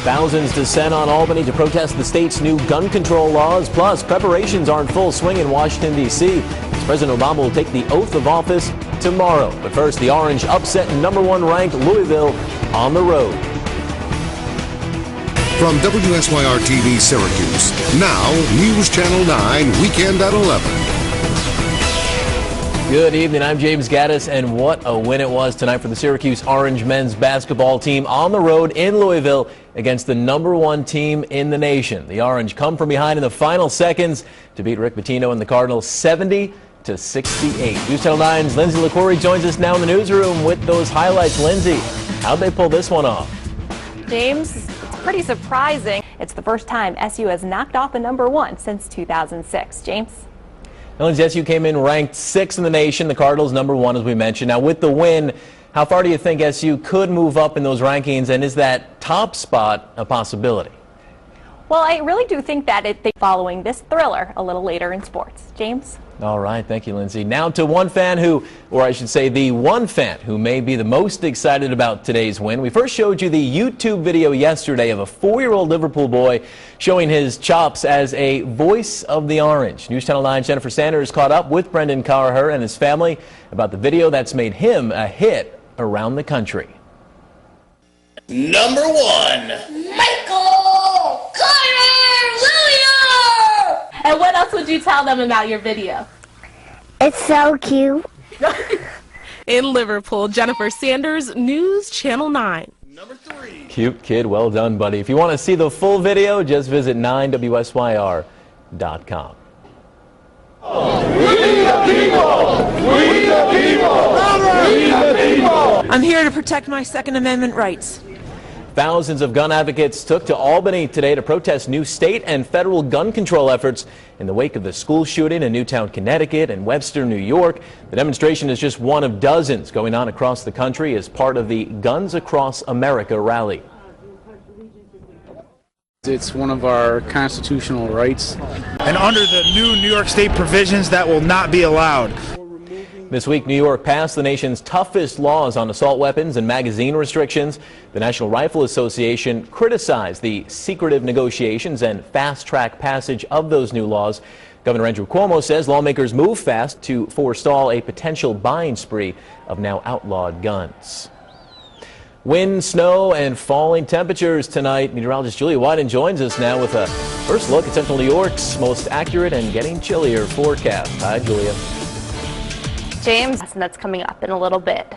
Thousands descend on Albany to protest the state's new gun control laws. Plus, preparations are in full swing in Washington, D.C. as President Obama will take the oath of office tomorrow. But first, the Orange upset #1 ranked Louisville on the road. From WSYR-TV Syracuse, now News Channel 9, Weekend at 11. Good evening, I'm James Gaddis, and what a win it was tonight for the Syracuse Orange men's basketball team on the road in Louisville against the #1 team in the nation. The Orange come from behind in the final seconds to beat Rick Pitino and the Cardinals 70-68. News Channel 9's Lindsay LaCourie joins us now in the newsroom with those highlights. Lindsay, how'd they pull this one off? James, it's pretty surprising. It's the first time SU has knocked off a #1 since 2006. James? Lindsay, SU came in ranked 6th in the nation, the Cardinals #1 as we mentioned. Now with the win, how far do you think SU could move up in those rankings, and is that top spot a possibility? Well, I really do think that following this thriller a little later in sports. James? All right, thank you, Lindsay. Now to one fan who, or I should say the one fan who may be the most excited about today's win. We first showed you the YouTube video yesterday of a 4-year-old Liverpool boy showing his chops as a voice of the Orange. News Channel 9's Jennifer Sanders caught up with Brendan Carher and his family about the video that's made him a hit around the country. #1, Michael Carter Williams! And what else would you tell them about your video? It's so cute. In Liverpool, Jennifer Sanders, News Channel 9. #3. Cute kid, well done, buddy. If you want to see the full video, just visit 9WSYR.com. We the people! We the people! We the people! I'm here to protect my Second Amendment rights. Thousands of gun advocates took to Albany today to protest new state and federal gun control efforts in the wake of the school shooting in Newtown, Connecticut and Webster, New York. The demonstration is just one of dozens going on across the country as part of the Guns Across America rally. It's one of our constitutional rights. And under the new New York State provisions, that will not be allowed. This week, New York passed the nation's toughest laws on assault weapons and magazine restrictions. The National Rifle Association criticized the secretive negotiations and fast-track passage of those new laws. Governor Andrew Cuomo says lawmakers move fast to forestall a potential buying spree of now outlawed guns. Wind, snow, and falling temperatures tonight. Meteorologist Julia Wyden joins us now with a first look at Central New York's most accurate and getting chillier forecast. Hi, Julia. James, and that's coming up in a little bit.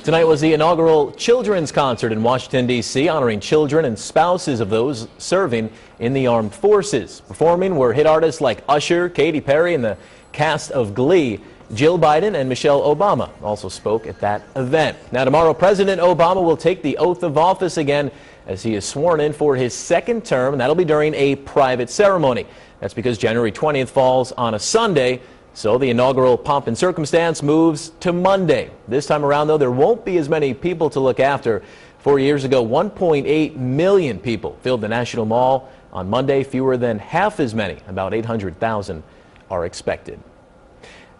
Tonight was the inaugural children's concert in Washington, D.C., honoring children and spouses of those serving in the armed forces. Performing were hit artists like Usher, Katy Perry, and the cast of Glee. Jill Biden and Michelle Obama also spoke at that event. Now tomorrow, President Obama will take the oath of office again as he is sworn in for his second term, and that'll be during a private ceremony. That's because January 20th falls on a Sunday, so the inaugural pomp and circumstance moves to Monday. This time around, though, there won't be as many people to look after. 4 years ago, 1.8 million people filled the National Mall. On Monday, fewer than half as many, about 800,000, are expected.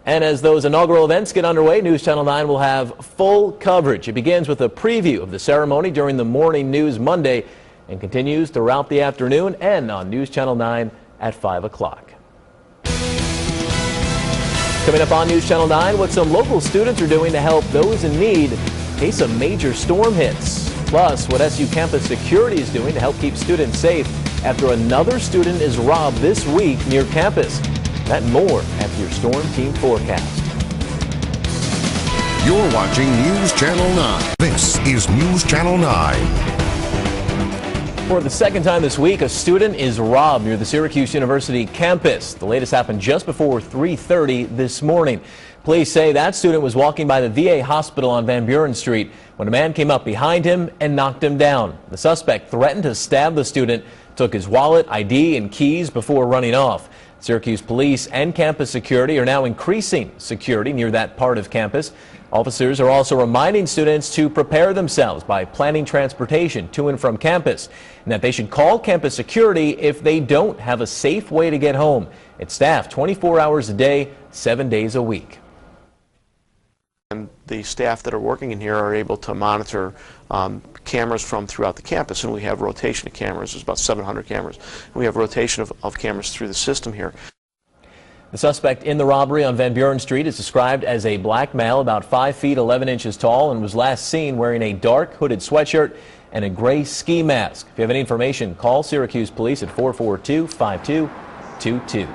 And as those inaugural events get underway, News Channel 9 will have full coverage. It begins with a preview of the ceremony during the morning news Monday and continues throughout the afternoon and on News Channel 9 at 5 o'clock. Coming up on News Channel 9, what some local students are doing to help those in need in case a major storm hits. Plus, what SU campus security is doing to help keep students safe after another student is robbed this week near campus. That and more after your Storm Team forecast. You're watching News Channel 9. This is News Channel 9. For the second time this week, a student is robbed near the Syracuse University campus. The latest happened just before 3:30 this morning. Police say that student was walking by the VA hospital on Van Buren Street when a man came up behind him and knocked him down. The suspect threatened to stab the student, took his wallet, ID, and keys before running off. Syracuse police and campus security are now increasing security near that part of campus. Officers are also reminding students to prepare themselves by planning transportation to and from campus, and that they should call campus security if they don't have a safe way to get home. It's staffed 24 hours a day, 7 days a week. the staff that are working in here are able to monitor cameras from throughout the campus, and we have rotation of cameras. There's about 700 cameras. We have rotation of cameras through the system here. The suspect in the robbery on Van Buren Street is described as a black male about 5 feet 11 inches tall and was last seen wearing a dark hooded sweatshirt and a gray ski mask. If you have any information, call Syracuse Police at 442-5222.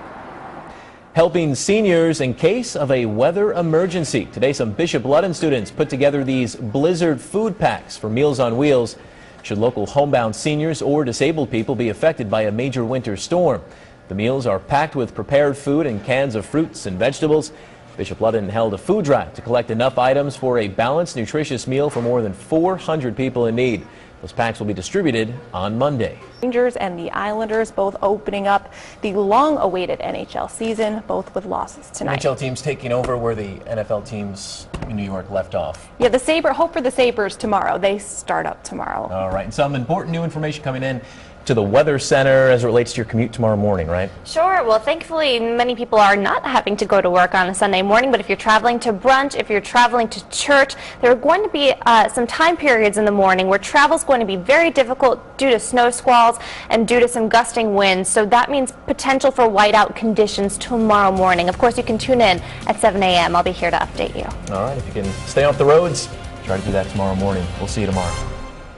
Helping seniors in case of a weather emergency. Today, some Bishop Ludden students put together these blizzard food packs for Meals on Wheels should local homebound seniors or disabled people be affected by a major winter storm. The meals are packed with prepared food and cans of fruits and vegetables. Bishop Ludden held a food drive to collect enough items for a balanced, nutritious meal for more than 400 people in need. Those packs will be distributed on Monday. Rangers and the Islanders both opening up the long-awaited NHL season, both with losses tonight. NHL teams taking over where the NFL teams in New York left off. Yeah, hope for the Sabres tomorrow. They start up tomorrow. All right, and some important new information coming in to the Weather Center as it relates to your commute tomorrow morning, right? Sure. Well, thankfully, many people are not having to go to work on a Sunday morning, but if you're traveling to brunch, if you're traveling to church, there are going to be some time periods in the morning where travel is going to be very difficult due to snow squalls and due to some gusting winds. So that means potential for whiteout conditions tomorrow morning. Of course, you can tune in at 7 a.m. I'll be here to update you. All right. If you can stay off the roads, try to do that tomorrow morning. We'll see you tomorrow.